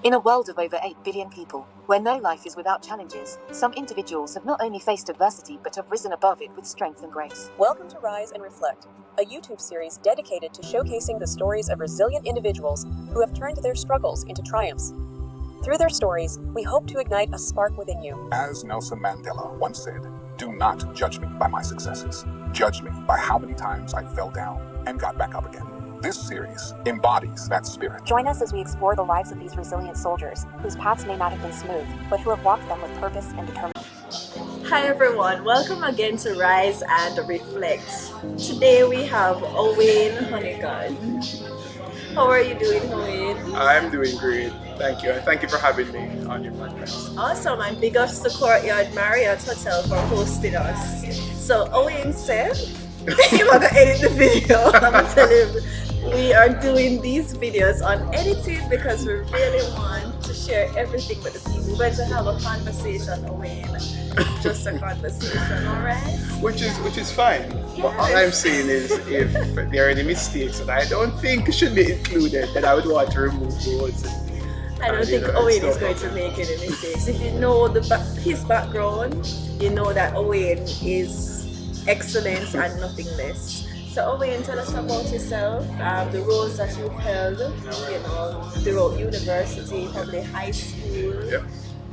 In a world of over 8 billion people, where no life is without challenges, some individuals have not only faced adversity but have risen above it with strength and grace. Welcome to Rise and Reflect, a YouTube series dedicated to showcasing the stories of resilient individuals who have turned their struggles into triumphs. Through their stories, we hope to ignite a spark within you. As Nelson Mandela once said, "Do not judge me by my successes. Judge me by how many times I fell down and got back up again." This series embodies that spirit. Join us as we explore the lives of these resilient soldiers, whose paths may not have been smooth, but who have walked them with purpose and determination. Hi everyone, welcome again to Rise and Reflect. Today we have Owayne Honeyghan. How are you doing, Owayne? I'm doing great, thank you, and thank you for having me on your podcast. Awesome, and big ups to Courtyard Marriott Hotel for hosting us. So Owayne said, you're gonna edit the video. I'm gonna tell him we are doing these videos unedited because we really want to share everything with the people. We're going to have a conversation, Owayne. Just a conversation, alright? Which is fine. Yes. But all I'm saying is, if there are any mistakes that I don't think should be included, then I would want to remove those. I don't think Owayne is going to make any mistakes. If you know his background, you know that Owayne is excellence and nothing less. So Owayne, tell us about yourself, the roles that you've held, throughout university, probably high school, yeah,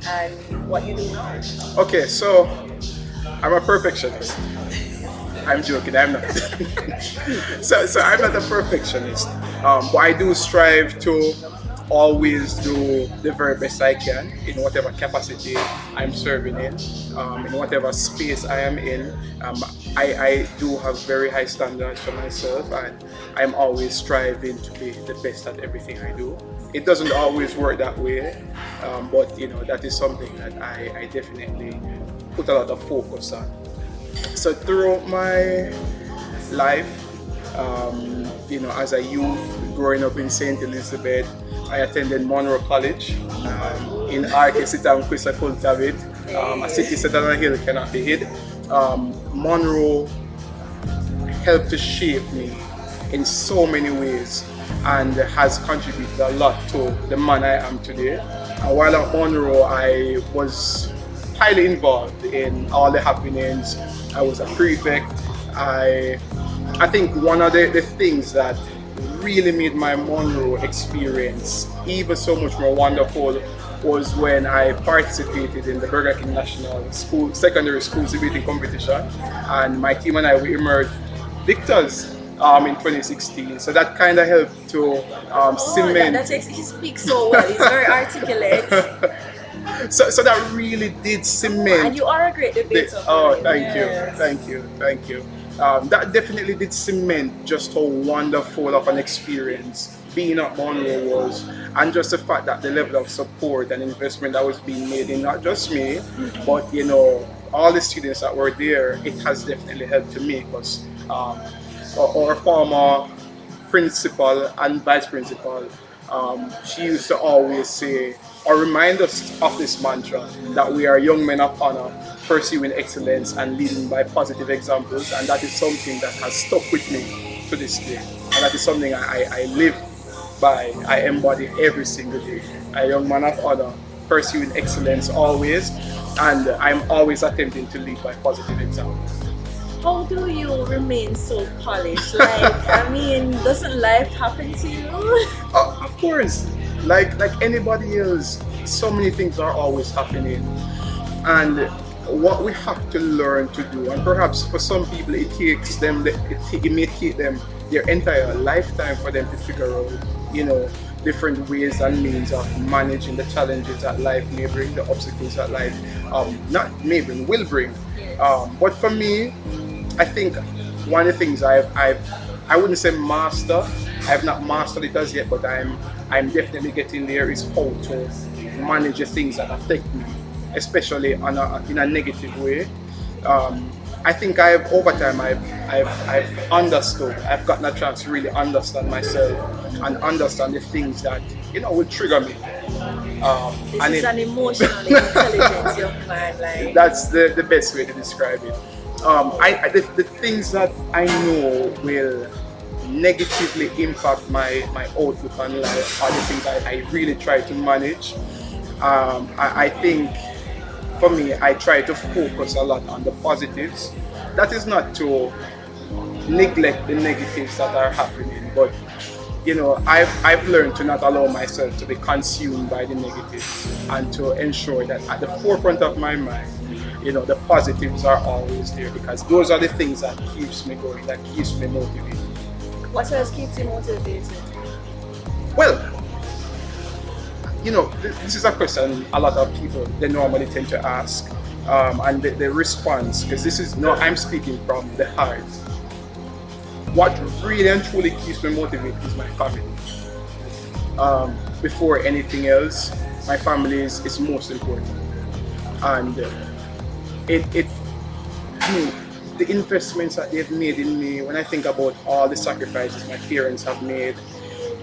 and what you do now. Okay, so I'm a perfectionist. I'm joking, I'm not. so I'm not a perfectionist, but I do strive to always do the very best I can in whatever capacity I'm serving in whatever space I am in. I do have very high standards for myself, and I'm always striving to be the best at everything I do. It doesn't always work that way, but that is something that I definitely put a lot of focus on. So throughout my life, as a youth growing up in St. Elizabeth, I attended Monroe College in Arkesitam Kwisakultavit, a city set on a hill cannot be hid. Monroe helped to shape me in so many ways and has contributed a lot to the man I am today. And while at Monroe, I was highly involved in all the happenings. I was a prefect. I think one of the things that really made my Monroe experience even so much more wonderful was when I participated in the Burger King National Secondary School Debating Competition, and my team and I we emerged victors in 2016. So that kind of helped to cement. He speaks so well. He's very articulate. So that really did cement. And you are a great debater. Thank you. That definitely did cement just how wonderful of an experience being at Monroe was, and just the fact that the level of support and investment that was being made in not just me, but all the students that were there, it has definitely helped to make us. Our former principal and vice principal, she used to always say, or remind us of this mantra, that we are young men of honor, pursuing excellence and leading by positive examples, and that is something that has stuck with me to this day, and that is something I live by. I embody every single day. A young man of honor, pursuing excellence always, and I'm always attempting to lead by positive examples. How do you remain so polished? Doesn't life happen to you? Of course. Like anybody else, so many things are always happening, and what we have to learn to do, and perhaps for some people it may take them their entire lifetime for them to figure out, different ways and means of managing the challenges that life may bring, the obstacles that life will bring. But for me, I think one of the things I wouldn't say master. I have not mastered it as yet, but I'm definitely getting there, is how to manage the things that affect me, especially in a negative way. I think over time I've understood. I've gotten a chance to really understand myself and understand the things that will trigger me. This is an emotionally intelligent young man. That's the best way to describe it. The things that I know will negatively impact my outlook on life are the things I really try to manage. I think for me, I try to focus a lot on the positives. That is not to neglect the negatives that are happening, but I've learned to not allow myself to be consumed by the negatives and to ensure that at the forefront of my mind, the positives are always there, because those are the things that keeps me going, that keeps me motivated. What else keeps you motivated? Well, this is a question a lot of people they normally tend to ask, and the response, because I'm speaking from the heart. What really and truly keeps me motivated is my family. Before anything else, my family is most important, and the investments that they've made in me. When I think about all the sacrifices my parents have made,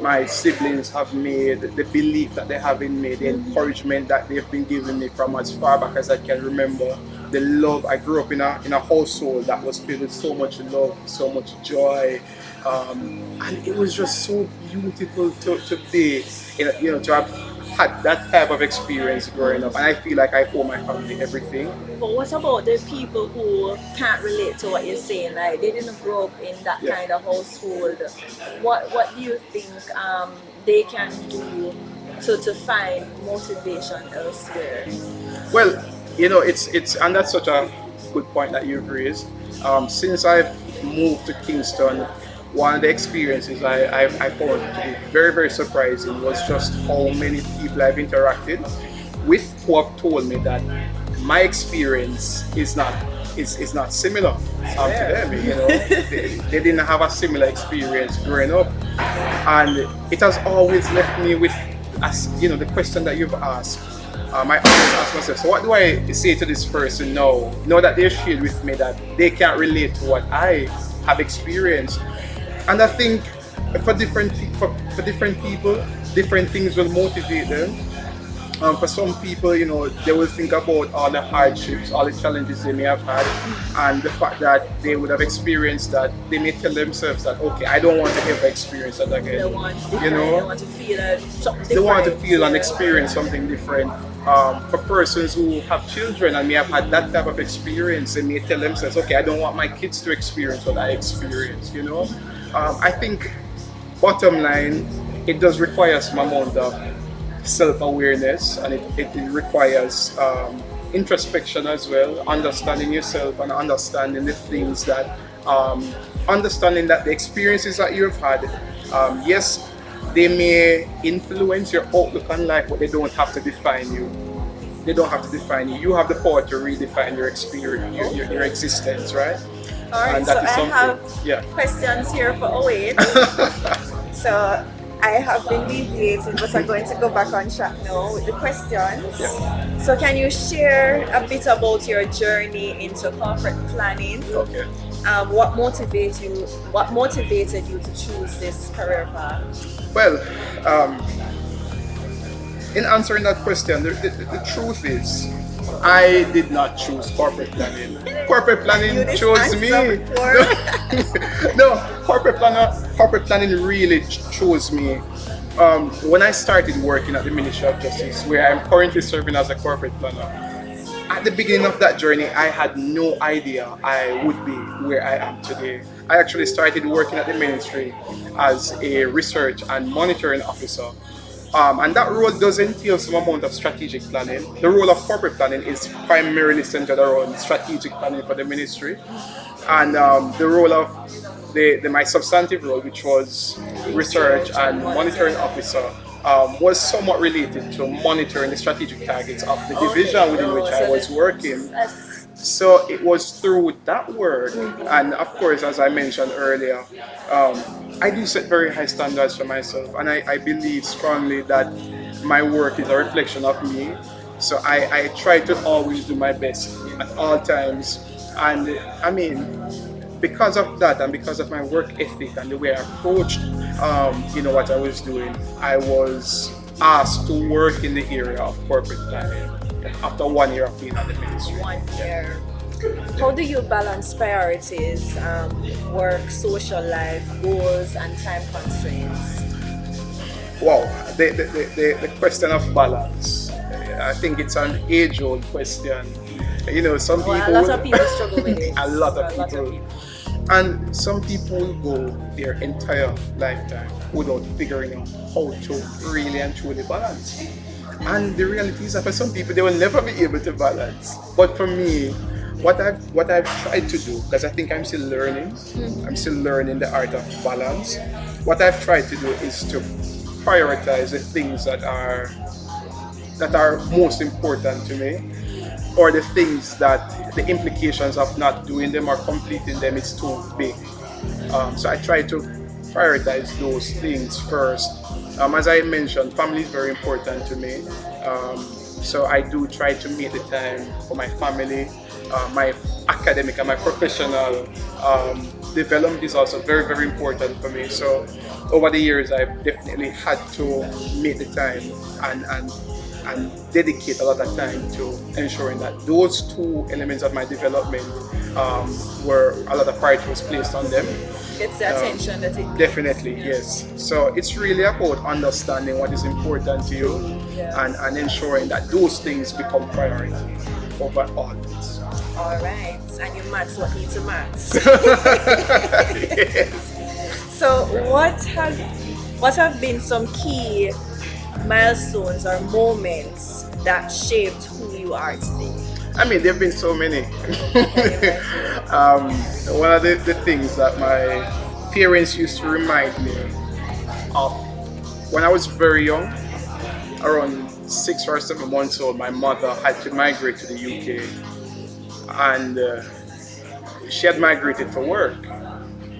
my siblings have made, the belief that they have in me, the encouragement that they've been giving me from as far back as I can remember, the love. I grew up in a household that was filled with so much love, so much joy, and it was just so beautiful to be, to have had that type of experience growing up. And I feel like I owe my family everything. But what about the people who can't relate to what you're saying? Like, they didn't grow up in that kind of household. What do you think they can do to find motivation elsewhere? Well, it's and that's such a good point that you've raised. Since I've moved to Kingston, one of the experiences I found to be very, very surprising was just how many people I've interacted with who have told me that my experience is not similar to them. They didn't have a similar experience growing up, and it has always left me with, the question that you've asked. I always ask myself, so what do I say to this person now that they've shared with me that they can't relate to what I have experienced? And I think for different people, different things will motivate them. For some people, they will think about all the hardships, all the challenges they may have had, and the fact that they would have experienced that. They may tell themselves that, okay, I don't want to ever experience that again. They want to feel something different. They want to feel and experience something different. For persons who have children and may have had that type of experience, they may tell themselves, okay, I don't want my kids to experience what I experienced. I think, bottom line, it does require some amount of self-awareness, and it requires introspection as well, understanding yourself and understanding the things that, understanding that the experiences that you've had, yes, they may influence your outlook on life, but they don't have to define you. They don't have to define you. You have the power to redefine your experience, your existence, right? All right, and so that is I something. have questions here for Owayne. So I have been deviating, but I'm going to go back on track now with the questions. Yeah. So can you share a bit about your journey into corporate planning? Okay. What motivated you to choose this career path? Well, in answering that question, the truth is, I did not choose corporate planning. Corporate planning chose me. No, corporate planning really chose me. When I started working at the Ministry of Justice, where I'm currently serving as a corporate planner, at the beginning of that journey, I had no idea I would be where I am today. I actually started working at the ministry as a research and monitoring officer. And that role does entail some amount of strategic planning. The role of corporate planning is primarily centered around strategic planning for the ministry. And the role of my substantive role, which was research and monitoring officer, was somewhat related to monitoring the strategic targets of the division within which I was working. So it was through that work, and of course, as I mentioned earlier, I do set very high standards for myself, and I believe strongly that my work is a reflection of me. So I try to always do my best at all times, and I mean, because of that and because of my work ethic and the way I approached what I was doing, I was asked to work in the area of corporate planning after 1 year of being at the ministry. 1 year. how do you balance priorities, work, social life, goals, and time constraints? Wow, the question of balance. I think it's an age-old question. You know, some Well, people, a lot of people struggle with it. a lot of people, and some people go their entire lifetime without figuring out how to really and truly balance. And the reality is that for some people, they will never be able to balance. But for me, what I've tried to do, because I think I'm still learning, I'm still learning the art of balance. What I've tried to do is to prioritize the things that are most important to me, or the things that the implications of not doing them or completing them is too big. So I try to prioritize those things first. As I mentioned, family is very important to me. So I do try to make the time for my family, my academic and my professional development is also very, very important for me. So over the years, I've definitely had to make the time and dedicate a lot of time to ensuring that those two elements of my development were a lot of priority was placed on them. Gets the attention that it Definitely, yes. So it's really about understanding what is important to you and ensuring that those things become priority over all this. all right, and you match what needs to match. Yes. So what have been some key milestones or moments that shaped who you are today? I mean, there have been so many. One of the things that my parents used to remind me of when I was very young, around 6 or 7 months old, my mother had to migrate to the UK, and she had migrated for work.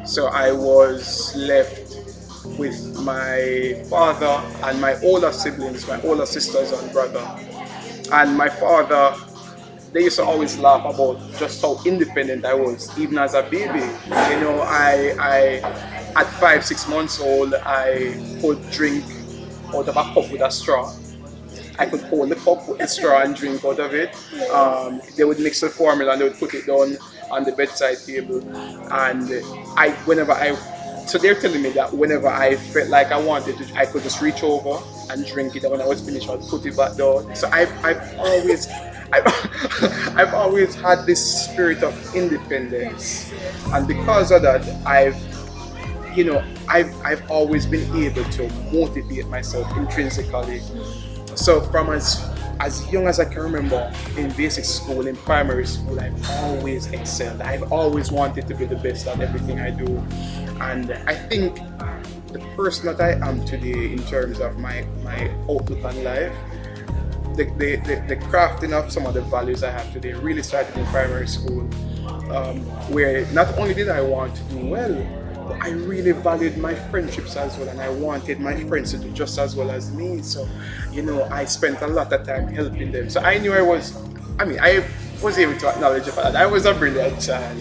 So I was left with my father and my older siblings, my older sisters and brother. And my father, they used to always laugh about just how independent I was, even as a baby. You know, I at 5, 6 months old, I could drink out of a cup with a straw. I could hold the cup with the straw and drink out of it. They would mix the formula and they would put it down on the bedside table. And so they're telling me that whenever I felt like I wanted to, I could just reach over and drink it. And when I was finished, I'd put it back down. So I've always had this spirit of independence, and because of that, I've always been able to motivate myself intrinsically. So from as young as I can remember, in basic school, in primary school, I've always excelled. I've always wanted to be the best at everything I do. And I think the person that I am today in terms of my outlook on life, the crafting of some of the values I have today really started in primary school, where not only did I want to do well, but I really valued my friendships as well, and I wanted my friends to do just as well as me. So, I spent a lot of time helping them. So I knew I was able to acknowledge the fact that I was a brilliant child,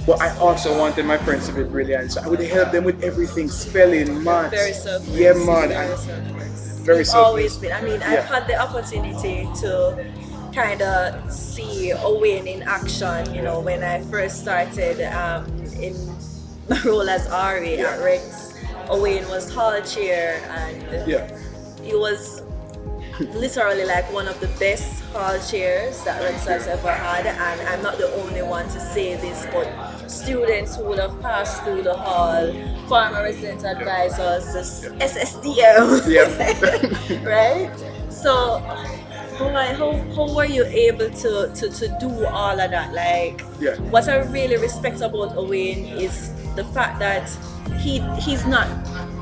but I also wanted my friends to be brilliant. So I would help them with everything, spelling, maths. Very selfless. Yeah, man. Very selfless. Always been. I've had the opportunity to kind of see Owayne in action, when I first started in my role as RA at Rex. Owayne was hall chair, and he was literally like one of the best hall chairs that Rex has ever had. And I'm not the only one to say this, but students who would have passed through the hall, former resident advisors, the SSDM, right? So, how were you able to do all of that? Like, what I really respect about Owayne is the fact that he's not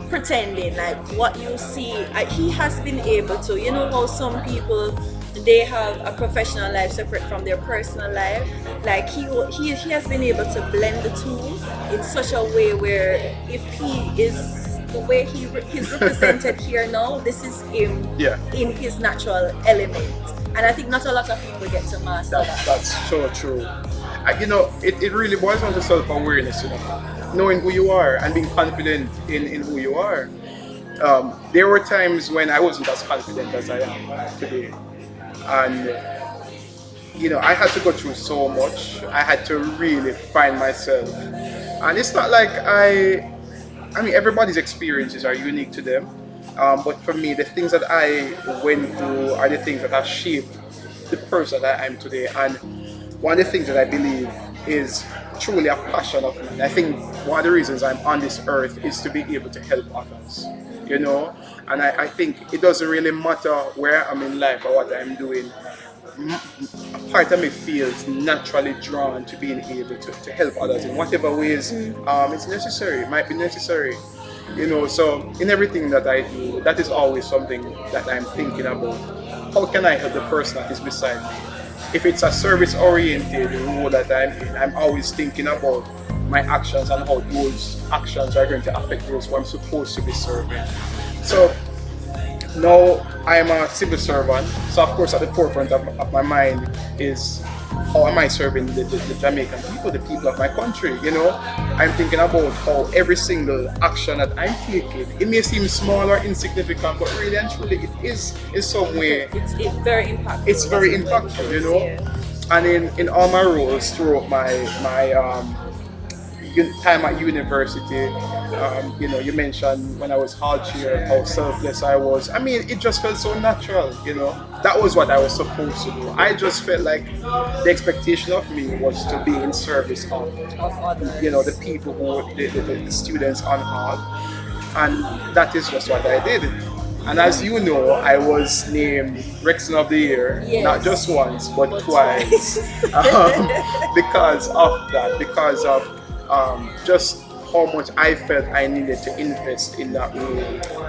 pretending. Like, what you see, he has been able to, how some people, they have a professional life separate from their personal life. Like, he has been able to blend the two in such a way where if he is the way he's represented here now, this is him in his natural element. And I think not a lot of people get to master that. That's so true. It really boils down to self-awareness, knowing who you are and being confident in who you are. There were times when I wasn't as confident as I am today. And I had to go through so much. I had to really find myself. And it's not like I mean, everybody's experiences are unique to them. But for me, the things that I went through are the things that have shaped the person that I am today. And one of the things that I believe is truly a passion of mine. I think one of the reasons I'm on this earth is to be able to help others, And I think it doesn't really matter where I'm in life or what I'm doing. A part of me feels naturally drawn to being able to help others in whatever ways it's necessary, it might be necessary. So in everything that I do, that is always something that I'm thinking about. How can I help the person that is beside me? If it's a service-oriented role that I'm in, I'm always thinking about my actions and how those actions are going to affect those who I'm supposed to be serving. So now I'm a civil servant, so of course at the forefront of my mind is how am I serving the Jamaican people, the people of my country, I'm thinking about how every single action that I'm taking, it may seem small or insignificant, but really and truly it is in some way. It's very impactful. It's very impactful, And in all my roles throughout my time at university, you mentioned when I was hard chair how selfless I was. I mean, it just felt so natural, That was what I was supposed to do. I just felt like the expectation of me was to be in service of others, the people the students on hall, and that is just what I did. And as you know, I was named Rexon of the Year, not just once, but twice, because of that, because of just how much I felt I needed to invest in that role.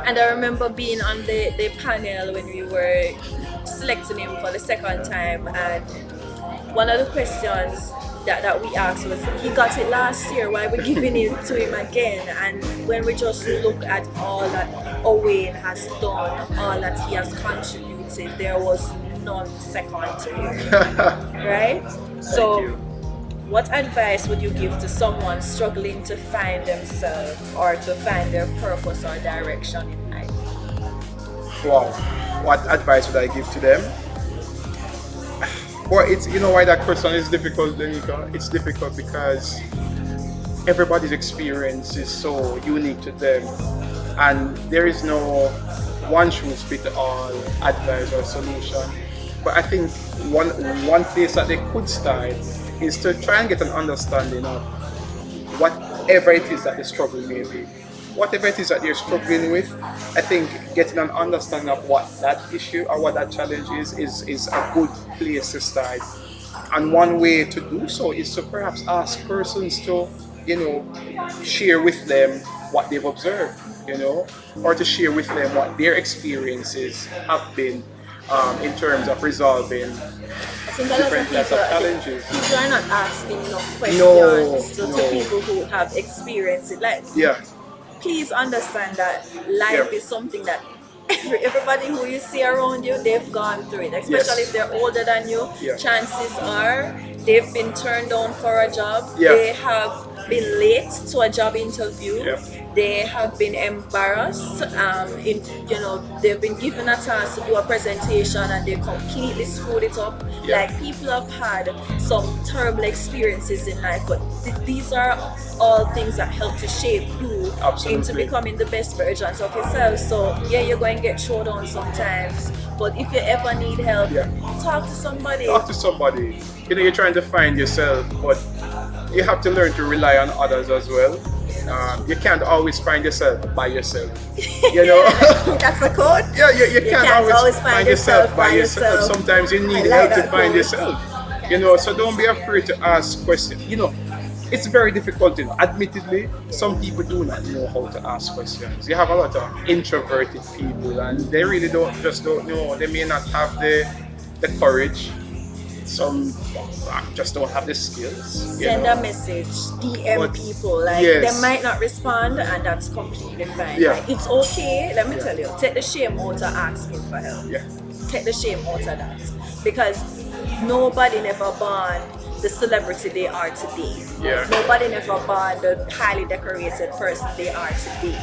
And I remember being on the panel when we were selecting him for the second time, and one of the questions that we asked was, he got it last year, why are we giving it to him again? And when we just look at all that Owayne has done, all that he has contributed, there was none second to him, right? So what advice would you give to someone struggling to find themselves or to find their purpose or direction in life? Wow, what advice would I give to them? Well, it's why that question is difficult, Danica. It's difficult because everybody's experience is so unique to them, and there is no one shoes fit all advice or solution. But I think one place that they could start is to try and get an understanding of whatever it is that the struggle may be. Whatever it is that they're struggling with, I think getting an understanding of what that issue or what that challenge is a good place to start. And one way to do so is to perhaps ask persons to, share with them what they've observed, or to share with them what their experiences have been in terms of resolving different types of challenges. People are not asking enough questions to people who have experienced it. Please understand that life is something that everybody who you see around you, they've gone through it. Especially if they're older than you, chances are they've been turned down for a job. They have been late to a job interview. They have been embarrassed. They've been given a task to do a presentation and they completely screwed it up. Like, people have had some terrible experiences in life, but these are all things that help to shape you into becoming the best versions of yourself. So you're going to get thrown down sometimes, but if you ever need help, talk to somebody. You're trying to find yourself, but you have to learn to rely on others as well. You can't always find yourself by yourself. That's the code. You can't always find yourself by yourself. Sometimes you need help to find yourself. So don't be afraid to ask questions. It's very difficult. Admittedly, some people do not know how to ask questions. You have a lot of introverted people, and they really don't know. They may not have the courage. Some just don't have the skills. Send a message, DM people. They might not respond, and that's completely fine. It's okay. Let me tell you, take the shame out of asking for help. Take the shame out of that, because nobody never born the celebrity they are today. Nobody never born the highly decorated person they are today.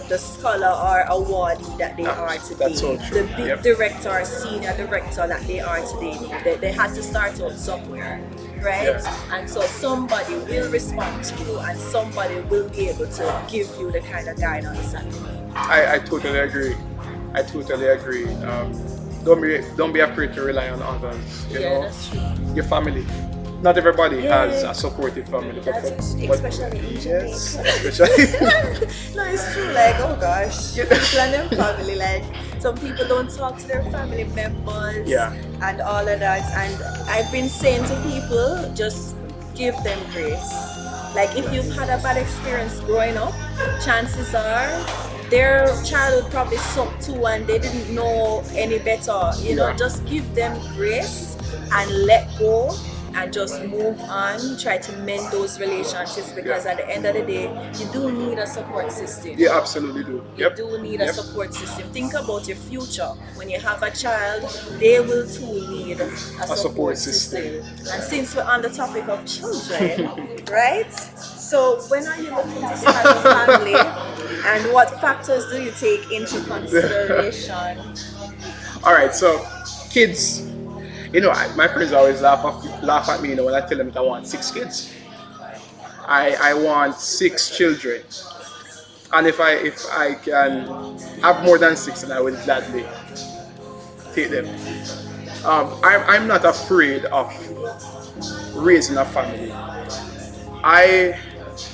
the scholar or awardee that they are today. That's so true. The big director or senior director that they are today. They had to start out somewhere, right? Yeah. And so somebody will respond to you, and somebody will be able to give you the kind of guidance that you need. I totally agree. I totally agree. Don't be afraid to rely on others. You know, that's true. your family. Not everybody has a supportive family, Especially in Jamaica. yes, especially. No, it's true. Like, oh gosh, people and their family. Like, some people don't talk to their family members. Yeah. And all of that. And I've been saying to people, just give them grace. Like, if you've had a bad experience growing up, chances are their childhood probably sucked too, and they didn't know any better. You know, just give them grace and let go. And just move on, try to mend those relationships, because at the end of the day, you do need a support system. You absolutely do. You do need a support system. Think about your future. When you have a child, they will too need a support system. And since we're on the topic of children, right? So when are you looking to start a family, and what factors do you take into consideration? All right, so kids. You know, my friends always laugh at me, you know, when I tell them that I want 6 kids. I want 6 children, and if I can have more than 6, then I will gladly take them. I'm not afraid of raising a family. I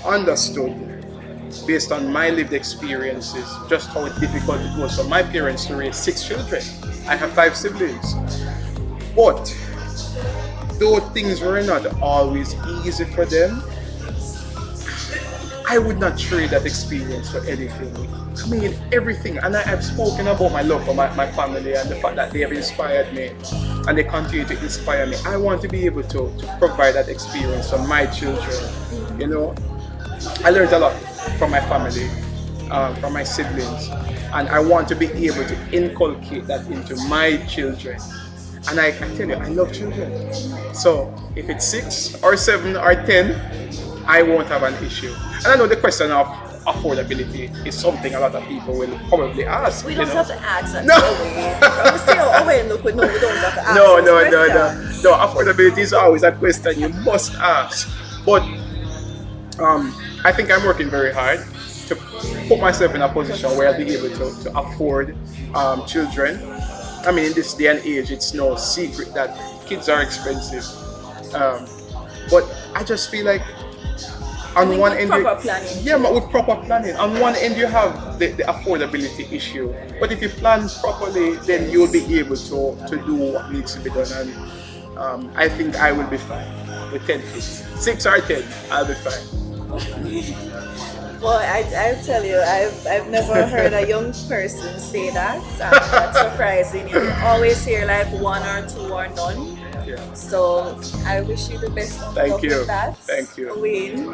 understood, based on my lived experiences, just how difficult it was for my parents to raise 6 children. I have 5 siblings. But though things were not always easy for them, I would not trade that experience for anything. I mean, everything. And I've spoken about my love for my family and the fact that they have inspired me and they continue to inspire me. I want to be able to provide that experience for my children. You know, I learned a lot from my family, from my siblings, and I want to be able to inculcate that into my children. And I tell you, I love children. So if it's 6 or 7 or 10, I won't have an issue. And I know the question of affordability is something a lot of people will probably ask. We don't have to ask that. No. We don't have to ask. No, affordability is always a question you must ask. But I think I'm working very hard to put myself in a position where I'll be able to afford children. I mean, in this day and age, it's no secret that kids are expensive. But I just feel like on one end, with proper planning. On one end, you have the affordability issue. But if you plan properly, then you'll be able to do what needs to be done. And I think I will be fine with 10 kids. 6 or 10, I'll be fine. Well, I'll tell you, I've never heard a young person say that. That's surprising. You always hear like 1 or 2 or none. Yeah. So I wish you the best of luck with that. Thank you. Owayne,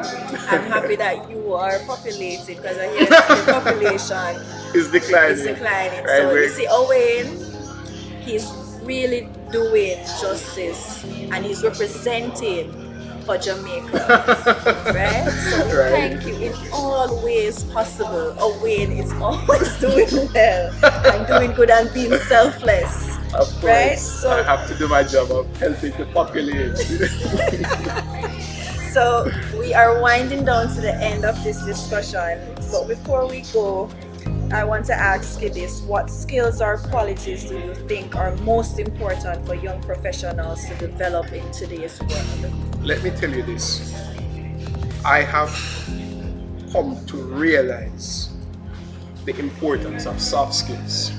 I'm happy that you are populated, because I hear that the population is declining. Right, so you see, Owayne, he's really doing justice, and he's representing for Jamaica, right? So thank you in all ways possible. Owayne is always doing well and doing good and being selfless. Of course, right? So I have to do my job of helping the population. So we are winding down to the end of this discussion. But before we go, I want to ask you this: what skills or qualities do you think are most important for young professionals to develop in today's world? Let me tell you this. I have come to realize the importance of soft skills.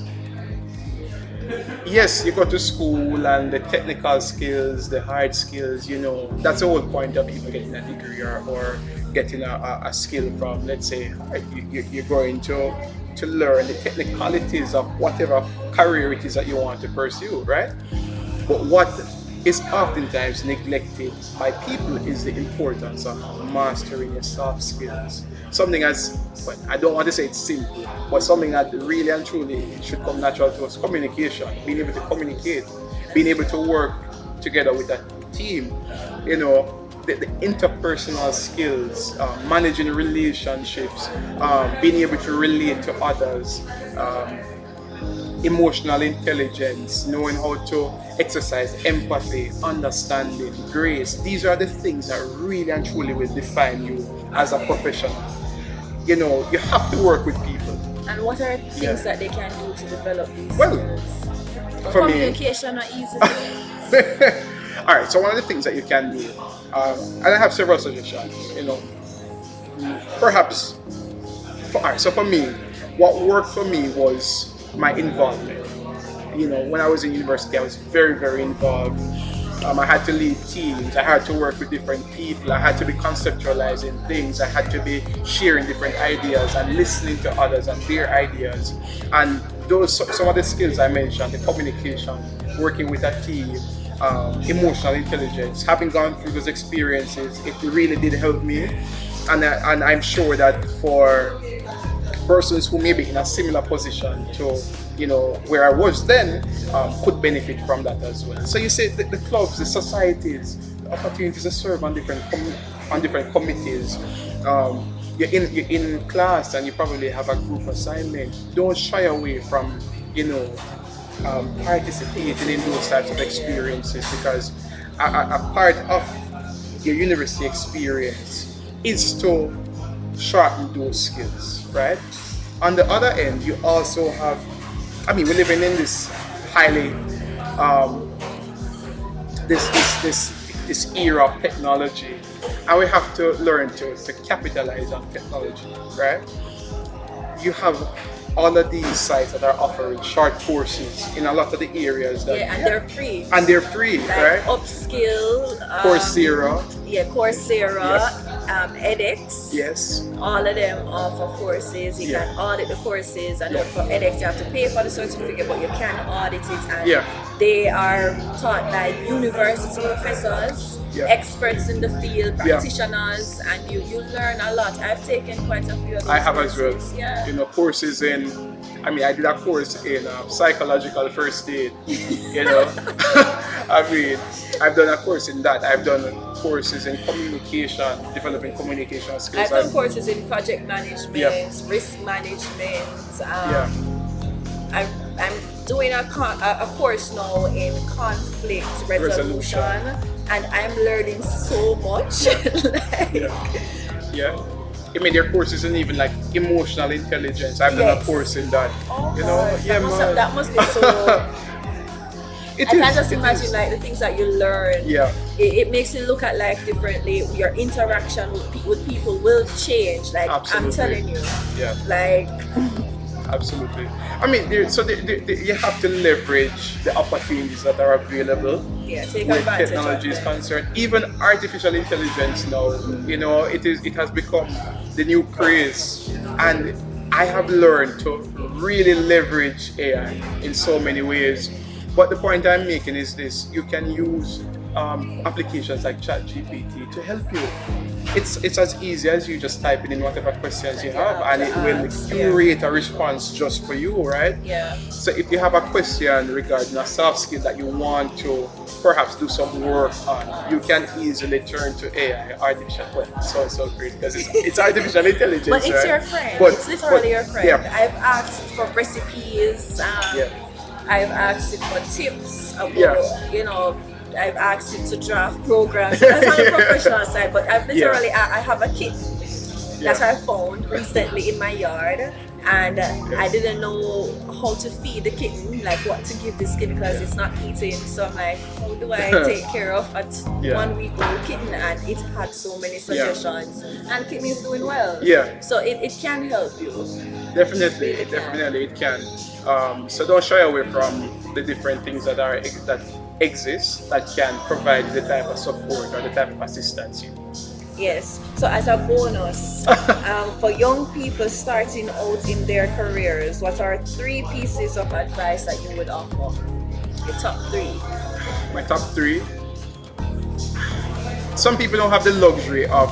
Yes, you go to school and the technical skills, the hard skills, you know, that's the whole point of even getting a degree or getting a skill from, let's say, you're going to learn the technicalities of whatever career it is that you want to pursue, right? But what is oftentimes neglected by people is the importance of mastering your soft skills. Something as, well, I don't want to say it's simple, but something that really and truly should come natural to us: communication, being able to communicate, being able to work together with a team, you know, the interpersonal skills, managing relationships, being able to relate to others, emotional intelligence, knowing how to exercise empathy, understanding, grace. These are the things that really and truly will define you as a professional. You know, you have to work with people. And what are things that they can do to develop these Well, skills? for me, Communication are easy things. all right, so one of the things that you can do, and I have several suggestions, you know, perhaps, so for me, what worked for me was my involvement. You know, when I was in university, I was very, very involved. I had to lead teams, I had to work with different people, I had to be conceptualizing things, I had to be sharing different ideas and listening to others and their ideas. And those, some of the skills I mentioned, the communication, working with a team, emotional intelligence, having gone through those experiences, it really did help me. And I'm sure that for persons who may be in a similar position to, you know, where I was then, could benefit from that as well. So you say the clubs, the societies, the opportunities to serve on different committees. You're in class and you probably have a group assignment. Don't shy away from, you know, participating in those types of experiences, because a part of your university experience is to sharpen those skills, right? On the other end, you also have, I mean, we're living in this highly, this era of technology, and we have to learn to capitalize on technology, right? You have all of these sites that are offering short courses in a lot of the areas that, and they're free. And they're free, like right? Upskill, Coursera. Yeah, Coursera, edX. Yes. All of them offer courses. You can audit the courses, and for edX you have to pay for the certificate, but you can audit it. And they are taught by university professors, experts in the field, practitioners, and you learn a lot. I've taken quite a few of those I have courses. as well. You know, courses in, I mean, I did a course in psychological first aid. You know, I mean, I've done a course in that. I've done courses in communication, developing communication skills. I've done courses in project management, risk management. I'm doing a course now in conflict resolution, and I'm learning so much. I mean, their courses and even like emotional intelligence. I've done a course in that. Oh, you know, that must be so. I can just imagine like the things that you learn. It makes you look at life differently. Your interaction with people will change. Like I'm telling you. Like. Absolutely. I mean, you have to leverage the opportunities that are available. Take where advantage. Technology is concerned. Even artificial intelligence now, you know, it has become the new craze, and I have learned to really leverage AI in so many ways. But the point I'm making is this: you can use applications like ChatGPT to help you. It's as easy as you just typing in whatever questions you have, and it will curate a response just for you, right? So if you have a question regarding a soft skill that you want to perhaps do some work on, you can easily turn to AI, artificial. Well, it's so great because it's artificial intelligence, but it's right? your friend. But, it's literally your friend. Yeah. I've asked for recipes. I've asked it for tips about, you know. I've asked it to draft programs. That's on the professional side, but I've literally, I have a kit that I found recently in my yard, and I didn't know how to feed the kitten, like what to give this kitten because it's not eating. So I'm like, how do I take care of a 1 week old kitten? And it had so many suggestions, and kitten is doing well. So it can help you. Definitely, it can. So don't shy away from the different things that exist that can provide the type of support or the type of assistance you need. Yes. So as a bonus, for young people starting out in their careers, what are 3 pieces of advice that you would offer? The top 3. My top 3. Some people don't have the luxury of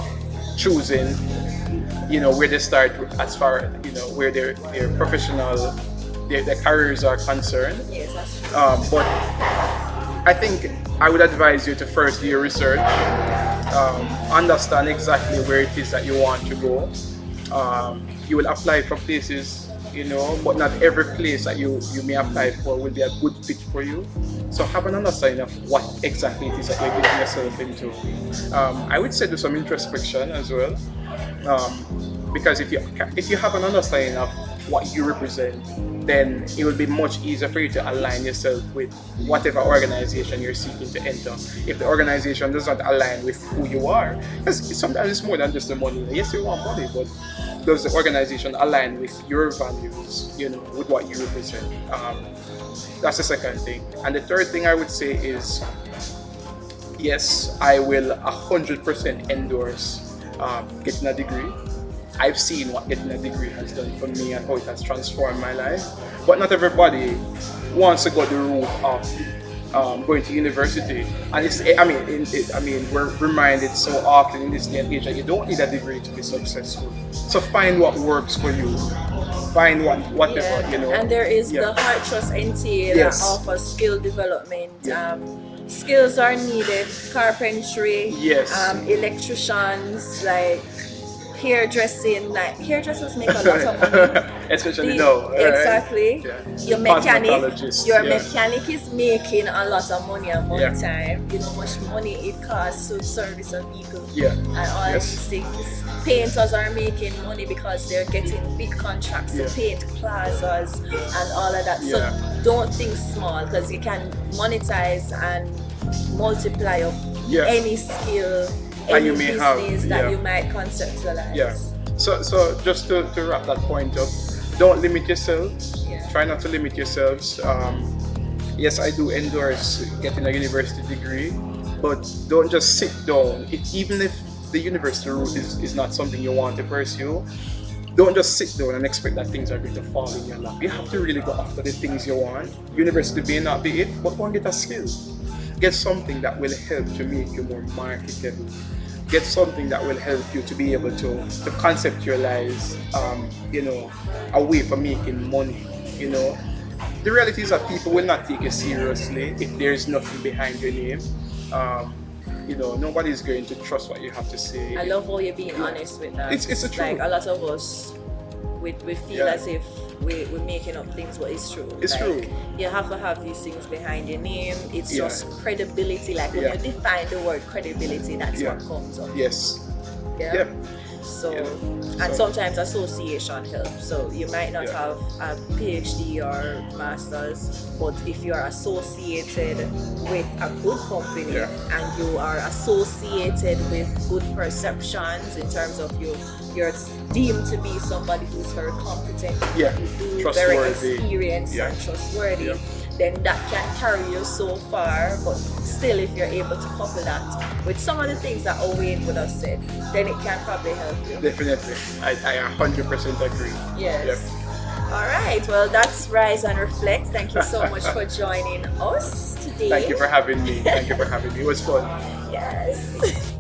choosing, you know, where they start as far, you know, where their professional, their careers are concerned. Yes, that's true. But I think I would advise you to first do your research, understand exactly where it is that you want to go. You will apply for places, but not every place that you may apply for will be a good fit for you. So have an understanding of what exactly it is that you're getting yourself into. I would say do some introspection as well, because if you have an understanding of what you represent, then it will be much easier for you to align yourself with whatever organization you're seeking to enter. If the organization does not align with who you are, because sometimes it's more than just the money. Yes, you want money, but does the organization align with your values, with what you represent? That's the second thing. And the third thing I would say is, yes, I will 100% endorse getting a degree. I've seen what getting a degree has done for me and how it has transformed my life. But not everybody wants to go the route of going to university. And we're reminded so often in this day and age that you don't need a degree to be successful. So find what works for you. Find whatever. And there is the Heart Trust NTA Yes. that offers skill development. Skills are needed: carpentry, Yes. electricians, like hairdressers make a lot of money. Especially now. Exactly. Yeah. Your mechanic Cosmetologists, is making a lot of money at one Yeah. time. You know how much money it costs to service a vehicle. Yeah. And all Yes. these things. Painters are making money because they're getting big contracts to paint plazas and all of that. Yeah. So don't think small, because you can monetize and multiply up Yeah. any skill, And any you may business have, that yeah. you might conceptualize. Yeah. So just to wrap that point up, don't limit yourself. Yeah. Try not to limit yourselves. Yes, I do endorse getting a university degree, but don't just sit down. Even if the university route is not something you want to pursue, don't just sit down and expect that things are going to fall in your lap. You have to really go after the things you want. University may not be it, but go and get a skill. Get something that will help to make you more marketable. Get something that will help you to be able to conceptualize, a way for making money. The reality is that people will not take you seriously if there's nothing behind your name. Nobody's going to trust what you have to say. I love how you're being honest with that. It's the truth. Like a lot of us, we feel Yeah. as if we're making up things, but it's true. It's true. You have to have these things behind your name. It's Yeah. just credibility. Like when Yeah. you define the word credibility, that's Yeah. what comes up. Yes. Yeah. Yeah. So, Yeah. and So- sometimes association helps. So you might not Yeah. have a PhD or master's, but if you are associated with a good company Yeah. and you are associated with good perceptions in terms of you're deemed to be somebody who's very competent, Yeah. very Trustworthy. experienced Yeah. and trustworthy, Yeah. then that can carry you so far. But still, if you're able to couple that with some of the things that Owayne would have said, then it can probably help you. Definitely. I 100% agree. Yes. Yep. All right. Well, that's Rise and Reflect. Thank you so much for joining us today. Thank you for having me. It was fun. Yes.